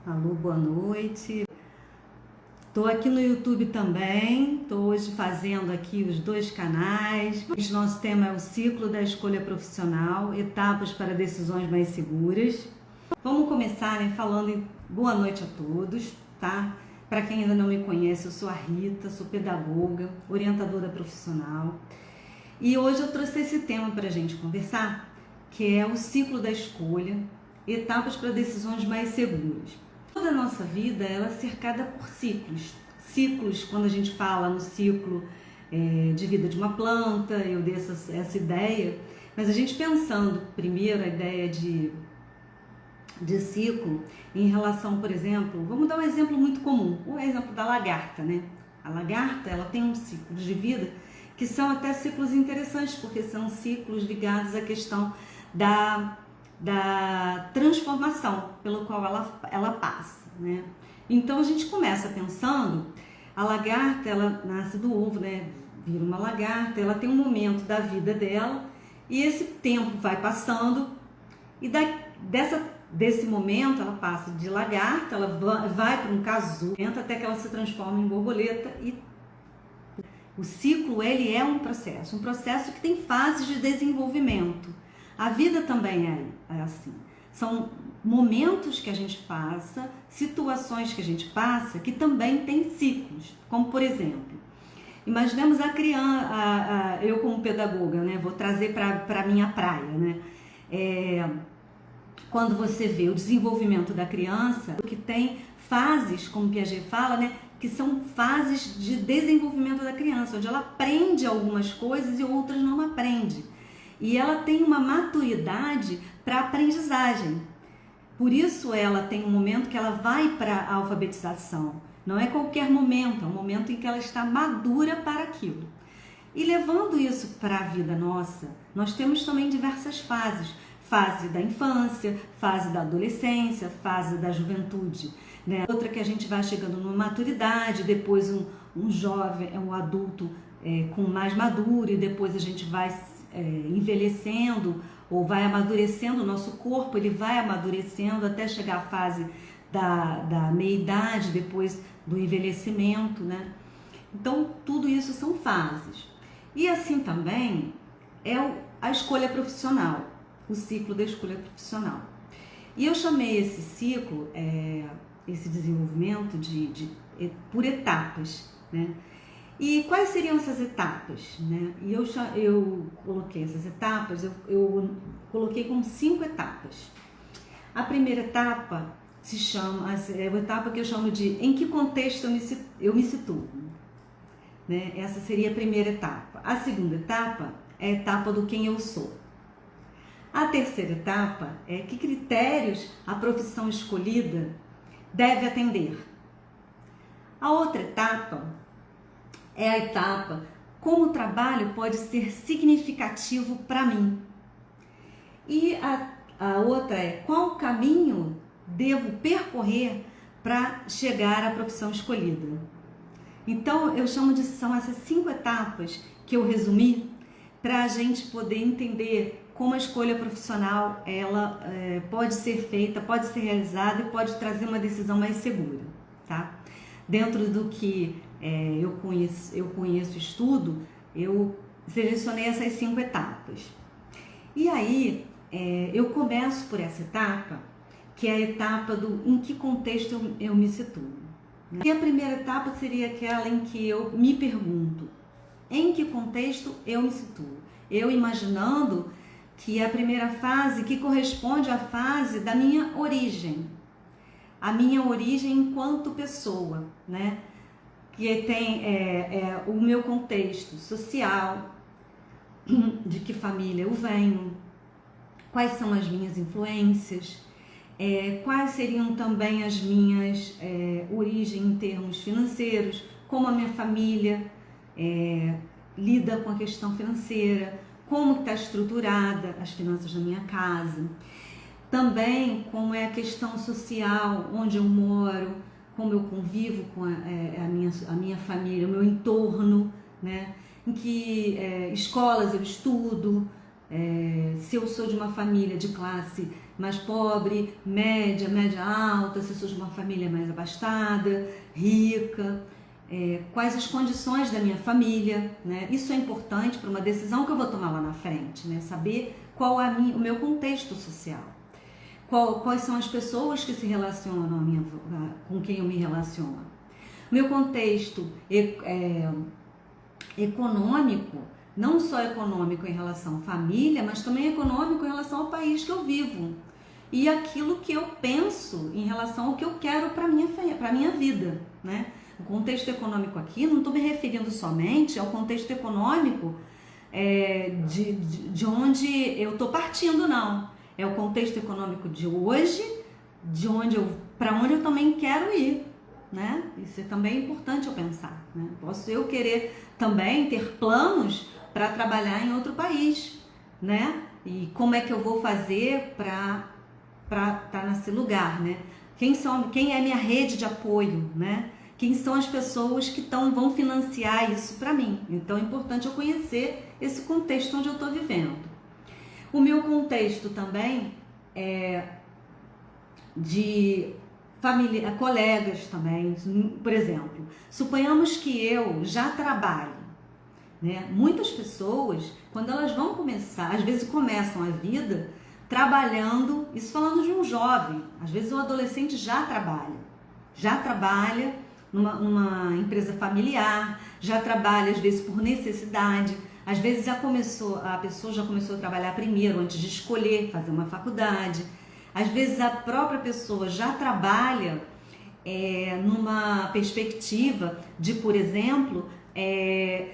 Alô, boa noite. Estou aqui no YouTube também, estou hoje fazendo aqui os dois canais. O nosso tema é o ciclo da escolha profissional, etapas para decisões mais seguras. Vamos começar, falando em boa noite a todos, tá? Para quem ainda não me conhece, eu sou a Rita, sou pedagoga, orientadora profissional. E hoje eu trouxe esse tema para a gente conversar, que é o ciclo da escolha, etapas para decisões mais seguras. Toda a nossa vida ela é cercada por ciclos. Ciclos, quando a gente fala no ciclo de vida de uma planta, eu dei essa ideia, mas a gente pensando primeiro a ideia de ciclo em relação, por exemplo, vamos dar um exemplo muito comum, o exemplo da lagarta, né? A lagarta ela tem um ciclo de vida que são até ciclos interessantes, porque são ciclos ligados à questão da transformação pelo qual ela passa, né? Então a gente começa pensando, a lagarta ela nasce do ovo, né? Vira uma lagarta, ela tem um momento da vida dela e esse tempo vai passando e desse momento ela passa de lagarta, ela vai para um casulo até que ela se transforma em borboleta. E o ciclo ele é um processo que tem fases de desenvolvimento. A vida também é assim. São momentos que a gente passa, situações que a gente passa, que também tem ciclos. Como, por exemplo, imaginemos a criança, eu como pedagoga, né, vou trazer para a minha praia, né? Quando você vê o desenvolvimento da criança, que tem fases, como Piaget fala, né, que são fases de desenvolvimento da criança, onde ela aprende algumas coisas e outras não aprende. E ela tem uma maturidade para aprendizagem. Por isso ela tem um momento que ela vai para a alfabetização. Não é qualquer momento, é um momento em que ela está madura para aquilo. E levando isso para a vida nossa, nós temos também diversas fases. Fase da infância, fase da adolescência, fase da juventude, né? Outra que a gente vai chegando numa maturidade, depois um jovem, um adulto com mais maduro, e depois a gente vai envelhecendo ou vai amadurecendo, o nosso corpo ele vai amadurecendo até chegar à fase da meia-idade, depois do envelhecimento, né? Então tudo isso são fases. E assim também é a escolha profissional, o ciclo da escolha profissional. E eu chamei esse ciclo, esse desenvolvimento por etapas, né? E quais seriam essas etapas, né? E eu coloquei essas etapas, eu coloquei como 5 etapas. A primeira etapa se chama, é a etapa que eu chamo de em que contexto eu me situo, né? Essa seria a primeira etapa. A segunda etapa é a etapa do quem eu sou. A terceira etapa é que critérios a profissão escolhida deve atender. A outra etapa é a etapa como o trabalho pode ser significativo para mim. E a outra é qual caminho devo percorrer para chegar à profissão escolhida. Então eu chamo são essas 5 etapas que eu resumi para a gente poder entender como a escolha profissional ela pode ser feita, pode ser realizada e pode trazer uma decisão mais segura, tá? Dentro do que eu conheço, estudo, eu selecionei essas 5 etapas. E aí eu começo por essa etapa, que é a etapa do em que contexto eu me situo. E a primeira etapa seria aquela em que eu me pergunto em que contexto eu me situo. Eu imaginando que é a primeira fase que corresponde à fase da minha origem. A minha origem enquanto pessoa, né? Que tem o meu contexto social, de que família eu venho, quais são as minhas influências, quais seriam também as minhas origens em termos financeiros, como a minha família lida com a questão financeira, como está estruturada as finanças da minha casa, também como é a questão social, onde eu moro, como eu convivo com a minha família, o meu entorno, né? Em que escolas eu estudo, se eu sou de uma família de classe mais pobre, média, média alta, se sou de uma família mais abastada, rica, quais as condições da minha família, né? Isso é importante para uma decisão que eu vou tomar lá na frente, né? Saber qual é o meu contexto social, quais são as pessoas que se relacionam com quem eu me relaciono. Meu contexto econômico, não só econômico em relação à família, mas também econômico em relação ao país que eu vivo e aquilo que eu penso em relação ao que eu quero para minha vida, né? O contexto econômico aqui, não estou me referindo somente ao contexto econômico de onde eu estou partindo, não. É o contexto econômico de hoje, para onde eu também quero ir, né? Isso é também importante eu pensar, né? Posso eu querer também ter planos para trabalhar em outro país, né? E como é que eu vou fazer para estar nesse lugar, né? Quem é a minha rede de apoio, né? Quem são as pessoas que vão financiar isso para mim? Então é importante eu conhecer esse contexto onde eu estou vivendo. O meu contexto também é de família, colegas também. Por exemplo, suponhamos que eu já trabalho, né? Muitas pessoas, quando elas vão começar, às vezes começam a vida trabalhando, isso falando de um jovem, às vezes o adolescente já trabalha numa empresa familiar, já trabalha às vezes por necessidade, às vezes a pessoa já começou a trabalhar primeiro antes de escolher fazer uma faculdade, às vezes a própria pessoa já trabalha numa perspectiva de, por exemplo,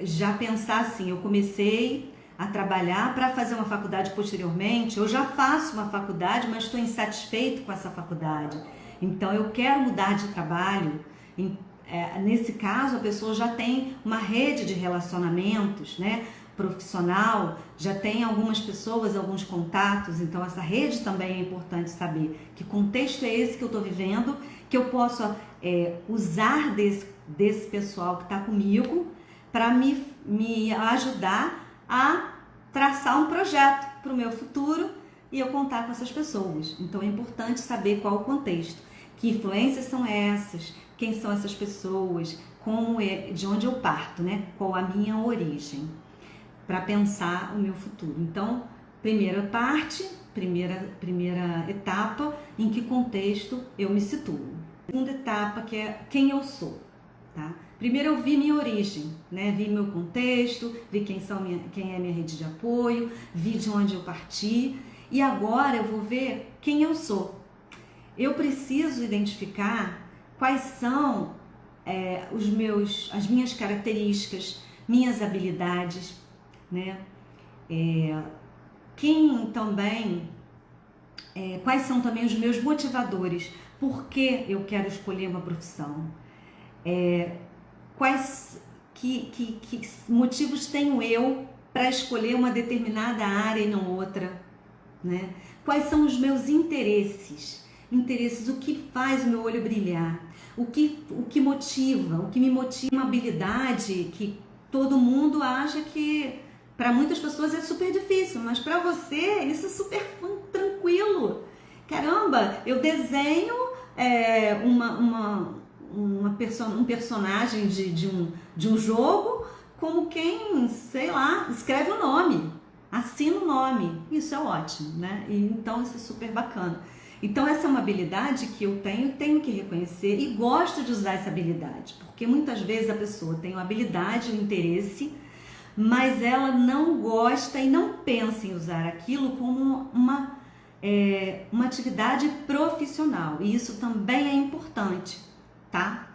já pensar assim, eu comecei a trabalhar para fazer uma faculdade posteriormente, eu já faço uma faculdade, mas estou insatisfeito com essa faculdade, então eu quero mudar de trabalho. Nesse caso, a pessoa já tem uma rede de relacionamentos, né, profissional, já tem algumas pessoas, alguns contatos, então essa rede também é importante saber que contexto é esse que eu estou vivendo, que eu posso usar desse pessoal que está comigo para me ajudar a traçar um projeto para o meu futuro e eu contar com essas pessoas. Então é importante saber qual o contexto, que influências são essas, quem são essas pessoas, de onde eu parto, né? Qual a minha origem, para pensar o meu futuro. Então, primeira etapa, em que contexto eu me situo. Segunda etapa, que é quem eu sou, tá? Primeiro eu vi minha origem, né? Vi meu contexto, vi quem é minha rede de apoio, vi de onde eu parti, e agora eu vou ver quem eu sou. Eu preciso identificar quais são as minhas características, minhas habilidades, né? Quais são também os meus motivadores, por que eu quero escolher uma profissão, quais motivos tenho eu para escolher uma determinada área e não outra, né? Quais são os meus interesses, o que faz o meu olho brilhar, o que me motiva, uma habilidade que todo mundo acha que para muitas pessoas é super difícil, mas para você isso é super tranquilo. Caramba, eu desenho um personagem de um jogo como quem, sei lá, escreve o nome, assina o nome. Isso é ótimo, né? Então isso é super bacana. Então essa é uma habilidade que eu tenho que reconhecer e gosto de usar essa habilidade, porque muitas vezes a pessoa tem uma habilidade, um interesse, mas ela não gosta e não pensa em usar aquilo como uma atividade profissional, e isso também é importante, tá?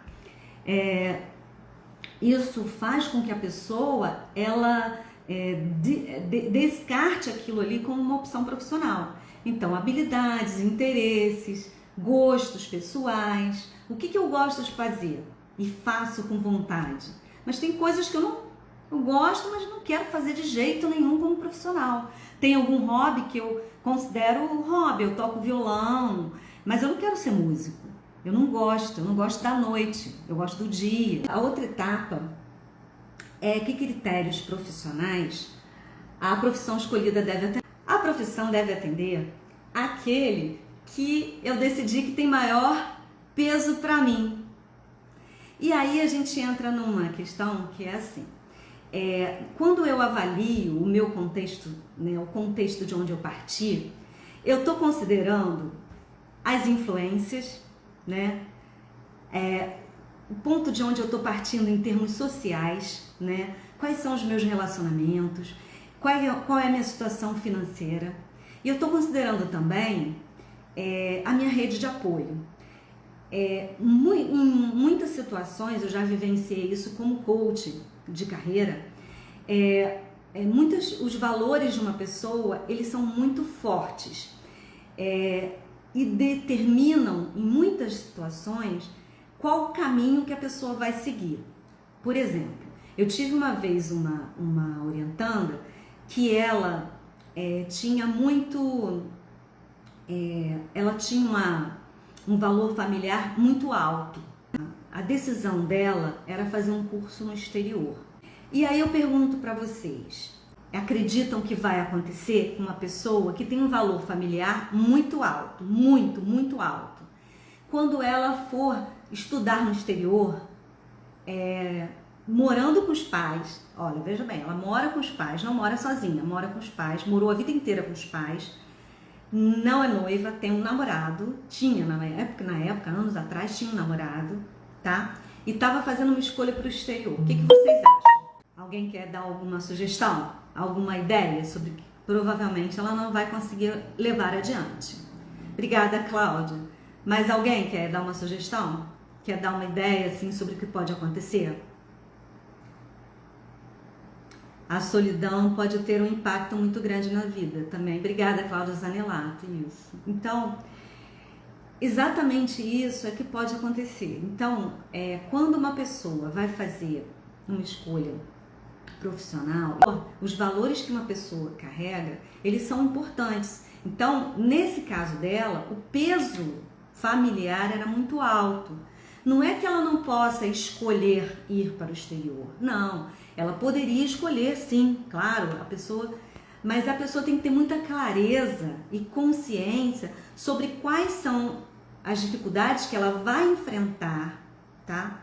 Isso faz com que a pessoa descarte aquilo ali como uma opção profissional. Então, habilidades, interesses, gostos pessoais, o que eu gosto de fazer e faço com vontade. Mas tem coisas que eu gosto, mas não quero fazer de jeito nenhum como profissional. Tem algum hobby que eu considero hobby, eu toco violão, mas eu não quero ser músico. Eu não gosto da noite, eu gosto do dia. A outra etapa é que critérios profissionais a profissão escolhida deve atender. A profissão deve atender aquele que eu decidi que tem maior peso para mim. E aí a gente entra numa questão que é assim, quando eu avalio o meu contexto, né, o contexto de onde eu parti, eu estou considerando as influências, né, o ponto de onde eu estou partindo em termos sociais, né, quais são os meus relacionamentos, qual é a minha situação financeira. E eu estou considerando também a minha rede de apoio. Em muitas situações eu já vivenciei isso como coach de carreira. Os valores de uma pessoa, eles são muito fortes e determinam em muitas situações qual o caminho que a pessoa vai seguir. Por exemplo, eu tive uma vez uma orientanda que ela tinha muito, ela tinha um valor familiar muito alto. A decisão dela era fazer um curso no exterior. E aí eu pergunto para vocês, acreditam que vai acontecer com uma pessoa que tem um valor familiar muito alto, muito alto? Quando ela for estudar no exterior, morando com os pais, olha, veja bem, ela mora com os pais, não mora sozinha, mora com os pais, morou a vida inteira com os pais, não é noiva, tem um namorado, tinha na época, anos atrás, tinha um namorado, tá? E estava fazendo uma escolha para o exterior. O que vocês acham? Alguém quer dar alguma sugestão? Alguma ideia sobre que provavelmente ela não vai conseguir levar adiante? Obrigada, Cláudia. Mas alguém quer dar uma sugestão? Quer dar uma ideia assim sobre o que pode acontecer? A solidão pode ter um impacto muito grande na vida também. Obrigada, Cláudia Zanelato, isso. Então, exatamente isso é que pode acontecer. Então, quando uma pessoa vai fazer uma escolha profissional, os valores que uma pessoa carrega, eles são importantes. Então, nesse caso dela, o peso familiar era muito alto. Não é que ela não possa escolher ir para o exterior, não. Ela poderia escolher, sim, claro, mas a pessoa tem que ter muita clareza e consciência sobre quais são as dificuldades que ela vai enfrentar, tá?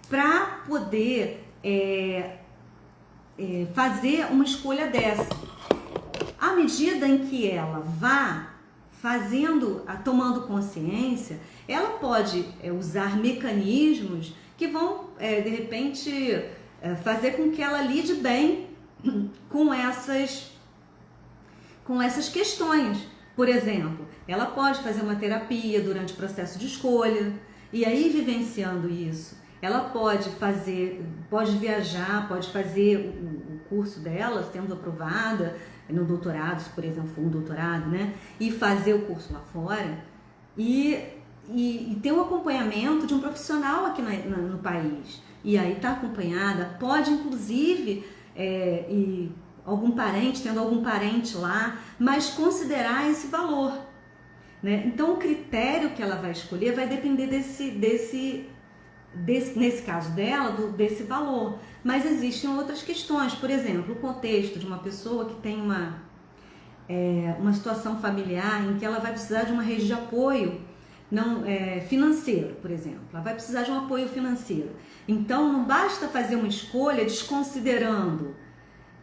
Para poder fazer uma escolha dessa. À medida em que ela vá tomando consciência, ela pode usar mecanismos que vão, de repente, fazer com que ela lide bem com essas questões. Por exemplo, ela pode fazer uma terapia durante o processo de escolha, e aí, vivenciando isso, ela pode viajar, pode fazer o curso dela, sendo aprovada no doutorado, por exemplo, for um doutorado, né? E fazer o curso lá fora e ter um acompanhamento de um profissional aqui no país. E aí tá acompanhada, pode inclusive tendo algum parente lá, mas considerar esse valor, né? Então o critério que ela vai escolher vai depender nesse caso dela, desse valor. Mas existem outras questões, por exemplo, o contexto de uma pessoa que tem uma situação familiar em que ela vai precisar de uma rede de apoio financeiro, por exemplo. Ela vai precisar de um apoio financeiro. Então, não basta fazer uma escolha desconsiderando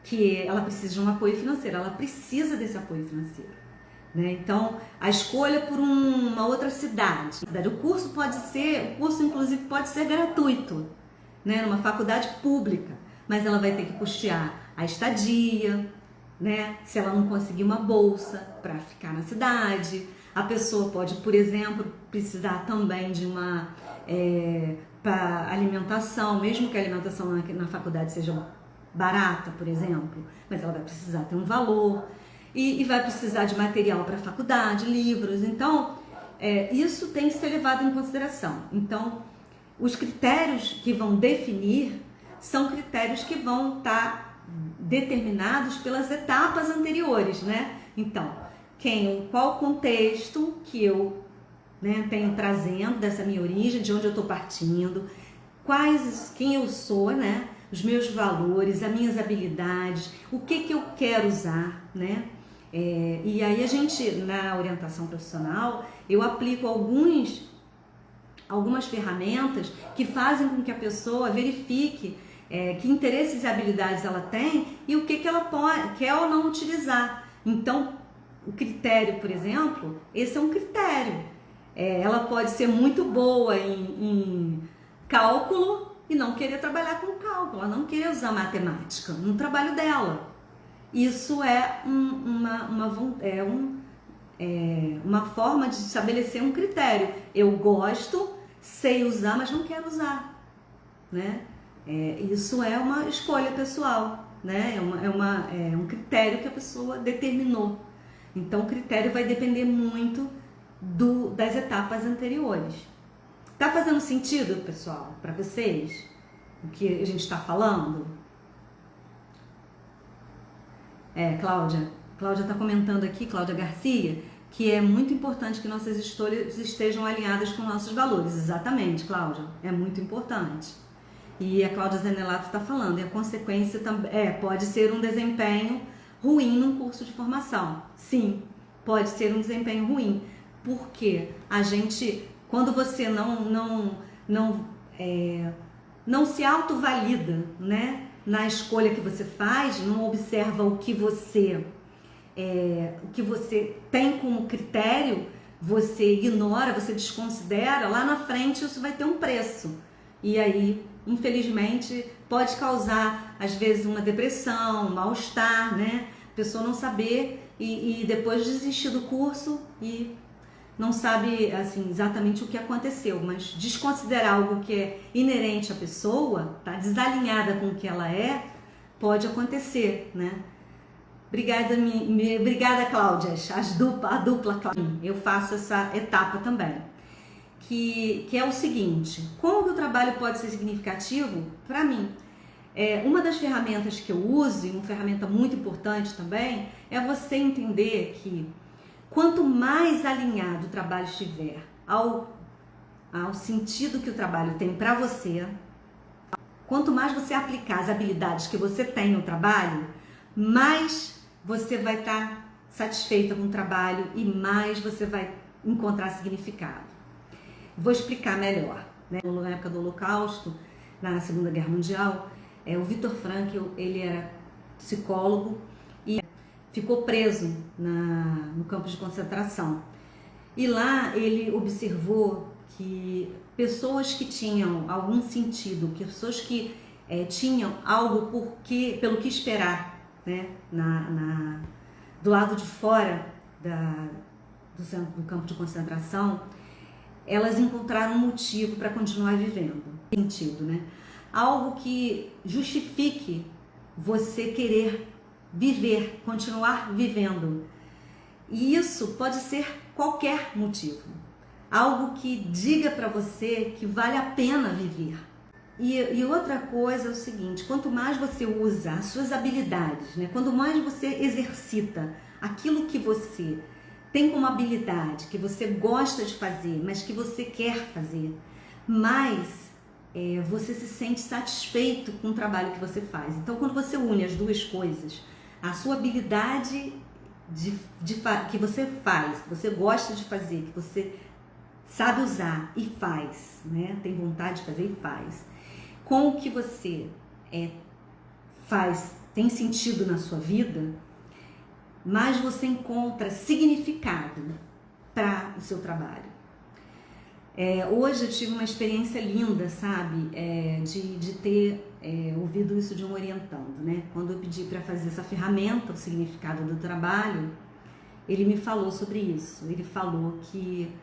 que ela precisa de um apoio financeiro, ela precisa desse apoio financeiro, né? Então, a escolha por uma outra cidade. O curso inclusive pode ser gratuito, né? Numa faculdade pública, mas ela vai ter que custear a estadia, né? Se ela não conseguir uma bolsa para ficar na cidade. A pessoa pode, por exemplo, precisar também de uma para alimentação, mesmo que a alimentação na faculdade seja barata, por exemplo, mas ela vai precisar ter um valor e vai precisar de material para a faculdade, livros. Então, isso tem que ser levado em consideração. Então, os critérios que vão definir são critérios que vão estar determinados pelas etapas anteriores, né? Então, qual contexto que eu tenho trazendo dessa minha origem, de onde eu estou partindo, quem eu sou, né? Os meus valores, as minhas habilidades, o que eu quero usar, né? E aí a gente, na orientação profissional, eu aplico algumas ferramentas que fazem com que a pessoa verifique que interesses e habilidades ela tem e o que ela quer ou não utilizar. Então, o critério, por exemplo, esse é um critério. Ela pode ser muito boa em cálculo e não querer trabalhar com cálculo, ela não querer usar matemática no trabalho dela. Isso é uma forma de estabelecer um critério. Eu gosto, sei usar, mas não quero usar, né? Isso é uma escolha pessoal, né? É um critério que a pessoa determinou. Então, o critério vai depender muito das etapas anteriores. Tá fazendo sentido, pessoal, para vocês? O que a gente está falando? Cláudia está comentando aqui, Cláudia Garcia, que é muito importante que nossas escolhas estejam alinhadas com nossos valores. Exatamente, Cláudia, é muito importante. E a Cláudia Zanelato está falando, e a consequência pode ser um desempenho ruim num curso de formação. Sim, pode ser um desempenho ruim, porque quando você não se autovalida, né, na escolha que você faz, não observa o que você tem como critério, você ignora, você desconsidera, lá na frente isso vai ter um preço. E aí, infelizmente, pode causar, às vezes, uma depressão, um mal-estar, né? A pessoa não saber e depois desistir do curso e não sabe assim, exatamente o que aconteceu, mas desconsiderar algo que é inerente à pessoa, tá desalinhada com o que ela pode acontecer, né? Obrigada, Cláudia, a dupla Cláudia. Eu faço essa etapa também, que é o seguinte: como que o trabalho pode ser significativo para mim? Uma das ferramentas que eu uso, e uma ferramenta muito importante também, é você entender que quanto mais alinhado o trabalho estiver ao sentido que o trabalho tem para você, quanto mais você aplicar as habilidades que você tem no trabalho, mais você vai estar satisfeita com o trabalho e mais você vai encontrar significado. Vou explicar melhor, né? Na época do Holocausto, na Segunda Guerra Mundial, o Viktor Frankl, ele era psicólogo e ficou preso no campo de concentração. E lá ele observou que pessoas que tinham algum sentido, que pessoas que tinham algo pelo que esperar, né, do lado de fora do campo de concentração, elas encontraram um motivo para continuar vivendo. Sentido, né? Algo que justifique você querer viver, continuar vivendo. E isso pode ser qualquer motivo. Algo que diga para você que vale a pena viver. E outra coisa é o seguinte: quanto mais você usa as suas habilidades, né? Quanto mais você exercita aquilo que você tem como habilidade, que você gosta de fazer, mas que você quer fazer, mais você se sente satisfeito com o trabalho que você faz. Então, quando você une as duas coisas, a sua habilidade que você faz, que você gosta de fazer, que você sabe usar e faz, né? Tem vontade de fazer e faz, com o que você faz, tem sentido na sua vida, mais você encontra significado para o seu trabalho. Hoje eu tive uma experiência linda, sabe, de ter ouvido isso de um orientando, né? Quando eu pedi para fazer essa ferramenta, o significado do trabalho, ele me falou sobre isso. Ele falou que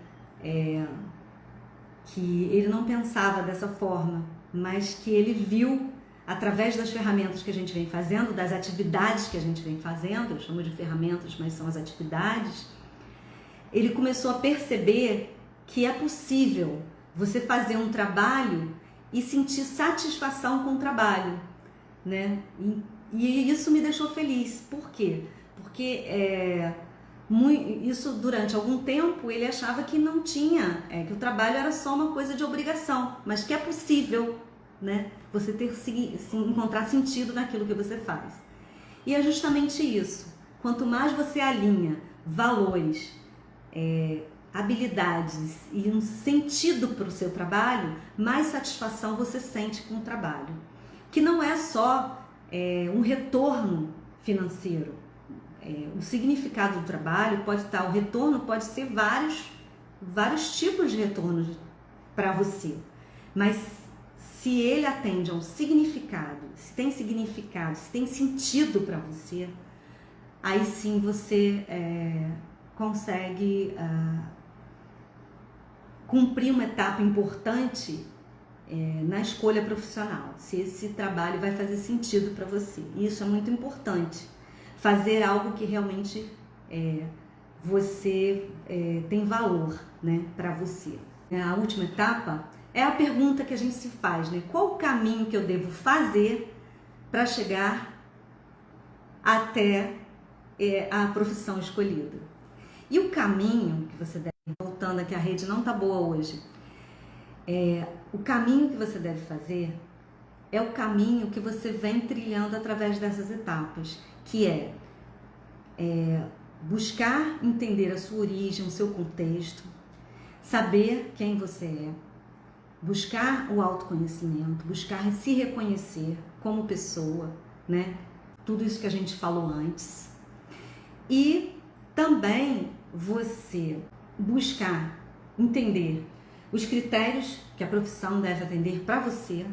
ele não pensava dessa forma, mas que ele viu, através das ferramentas que a gente vem fazendo, das atividades que a gente vem fazendo, eu chamo de ferramentas, mas são as atividades, ele começou a perceber que é possível você fazer um trabalho e sentir satisfação com o trabalho, né? E isso me deixou feliz. Por quê? Porque isso durante algum tempo ele achava que não tinha, que o trabalho era só uma coisa de obrigação, mas que é possível, né? Você encontrar sentido naquilo que você faz. E é justamente isso. Quanto mais você alinha valores, habilidades e um sentido para o seu trabalho, mais satisfação você sente com o trabalho. Que não é só um retorno financeiro. O significado do trabalho pode estar, o retorno pode ser vários tipos de retornos para você. Mas se ele atende a um significado, se tem sentido para você, aí sim você consegue cumprir uma etapa importante na escolha profissional, se esse trabalho vai fazer sentido para você. E isso é muito importante, fazer algo que realmente você tem valor, né, para você. A última etapa é a pergunta que a gente se faz, né? Qual o caminho que eu devo fazer para chegar até a profissão escolhida? E o caminho que você deve, voltando aqui, a rede não tá boa hoje, o caminho que você deve fazer é o caminho que você vem trilhando através dessas etapas, que é buscar entender a sua origem, o seu contexto, saber quem você é, buscar o autoconhecimento, buscar se reconhecer como pessoa, né? Tudo isso que a gente falou antes. E também você buscar entender os critérios que a profissão deve atender para você,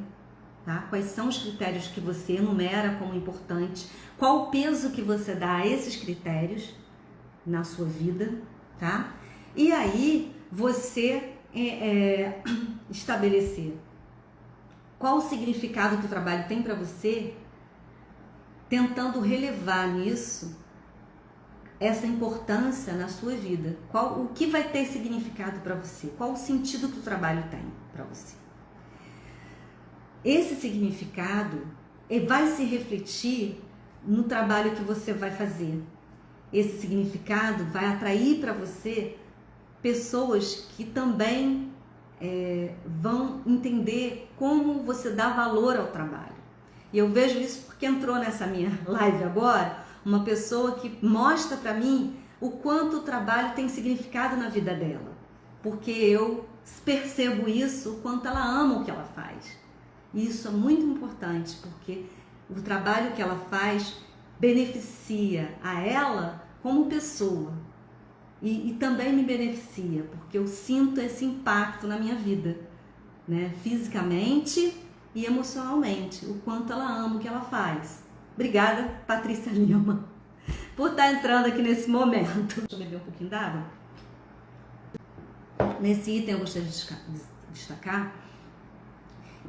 tá? Quais são os critérios que você enumera como importantes, qual o peso que você dá a esses critérios na sua vida, tá? E aí você estabelecer qual o significado que o trabalho tem para você, tentando relevar nisso essa importância na sua vida. O que vai ter significado para você? Qual o sentido que o trabalho tem para você? Esse significado vai se refletir no trabalho que você vai fazer. Esse significado vai atrair para você pessoas que também vão entender como você dá valor ao trabalho. E eu vejo isso porque entrou nessa minha live agora uma pessoa que mostra para mim o quanto o trabalho tem significado na vida dela. Porque eu percebo isso, o quanto ela ama o que ela faz. E isso é muito importante, porque o trabalho que ela faz beneficia a ela como pessoa. E também me beneficia, porque eu sinto esse impacto na minha vida, né? Fisicamente e emocionalmente, o quanto ela ama o que ela faz. Obrigada, Patrícia Lima, por estar entrando aqui nesse momento. Deixa eu beber um pouquinho d'água. Nesse item eu gostaria de destacar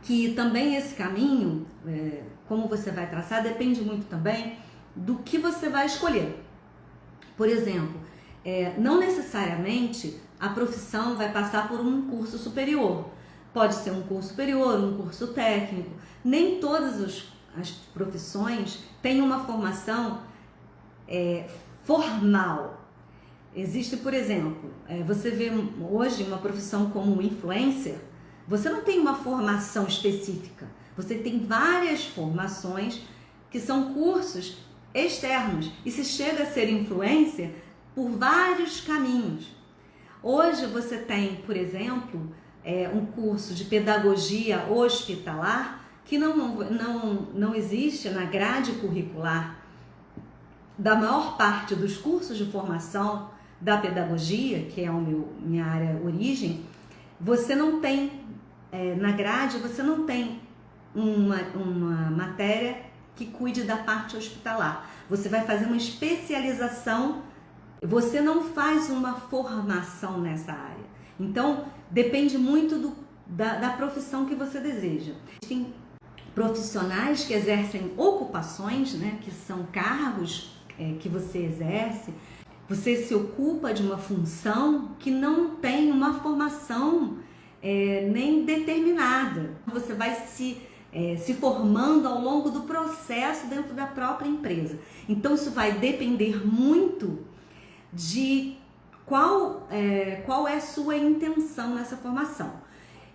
que também esse caminho, como você vai traçar, depende muito também do que você vai escolher. Por exemplo, não necessariamente a profissão vai passar por um curso superior. Pode ser um curso superior, um curso técnico. Nem todas as profissões têm uma formação formal. Existe, por exemplo, você vê hoje uma profissão como influencer, você não tem uma formação específica. Você tem várias formações que são cursos externos e se chega a ser influencer por vários caminhos. Hoje você tem, por exemplo, um curso de pedagogia hospitalar que não existe na grade curricular da maior parte dos cursos de formação da pedagogia, que é minha área origem. Você não tem, na grade, você não tem uma matéria que cuide da parte hospitalar. Você vai fazer uma especialização, você não faz uma formação nessa área. Então, depende muito da profissão que você deseja. Tem profissionais que exercem ocupações, né, que são cargos que você exerce. Você se ocupa de uma função que não tem uma formação nem determinada. Você vai se formando ao longo do processo dentro da própria empresa. Então isso vai depender muito de qual é a sua intenção nessa formação.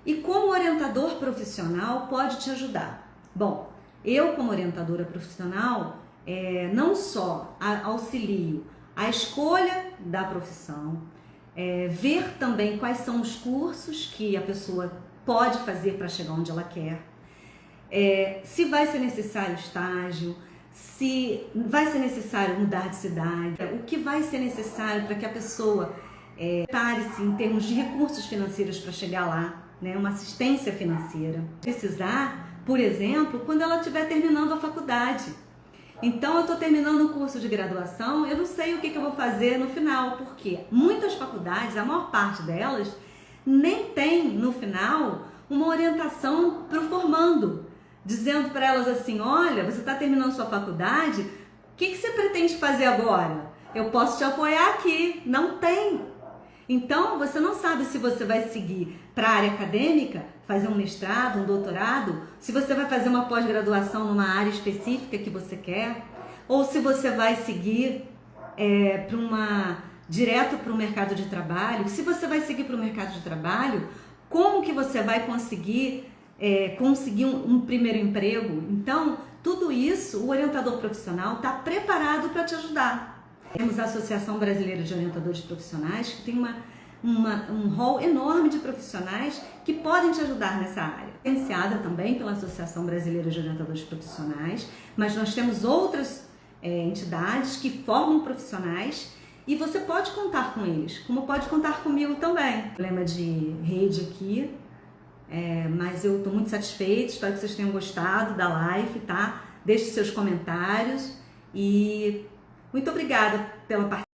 E como orientador profissional pode te ajudar? Bom, eu como orientadora profissional, não só auxilio a escolha da profissão, ver também quais são os cursos que a pessoa pode fazer para chegar onde ela quer, se vai ser necessário estágio, se vai ser necessário mudar de cidade, o que vai ser necessário para que a pessoa prepare-se em termos de recursos financeiros para chegar lá, né? Uma assistência financeira. Precisar, por exemplo, quando ela estiver terminando a faculdade. Então, eu estou terminando o curso de graduação, eu não sei o que eu vou fazer no final, porque muitas faculdades, a maior parte delas, nem tem no final uma orientação para o formando, dizendo para elas assim: olha, você está terminando sua faculdade, o que você pretende fazer agora? Eu posso te apoiar aqui. Não tem. Então, você não sabe se você vai seguir para a área acadêmica, fazer um mestrado, um doutorado, se você vai fazer uma pós-graduação numa área específica que você quer, ou se você vai seguir direto para o mercado de trabalho. Se você vai seguir para o mercado de trabalho, como que você vai conseguir um primeiro emprego? Então, tudo isso, o orientador profissional está preparado para te ajudar. Temos a Associação Brasileira de Orientadores Profissionais, que tem um rol enorme de profissionais que podem te ajudar nessa área. Licenciada também pela Associação Brasileira de Orientadores Profissionais, mas nós temos outras entidades que formam profissionais e você pode contar com eles, como pode contar comigo também. Problema de rede aqui, mas eu estou muito satisfeita, espero que vocês tenham gostado da live, tá? Deixe seus comentários e muito obrigada pela participação.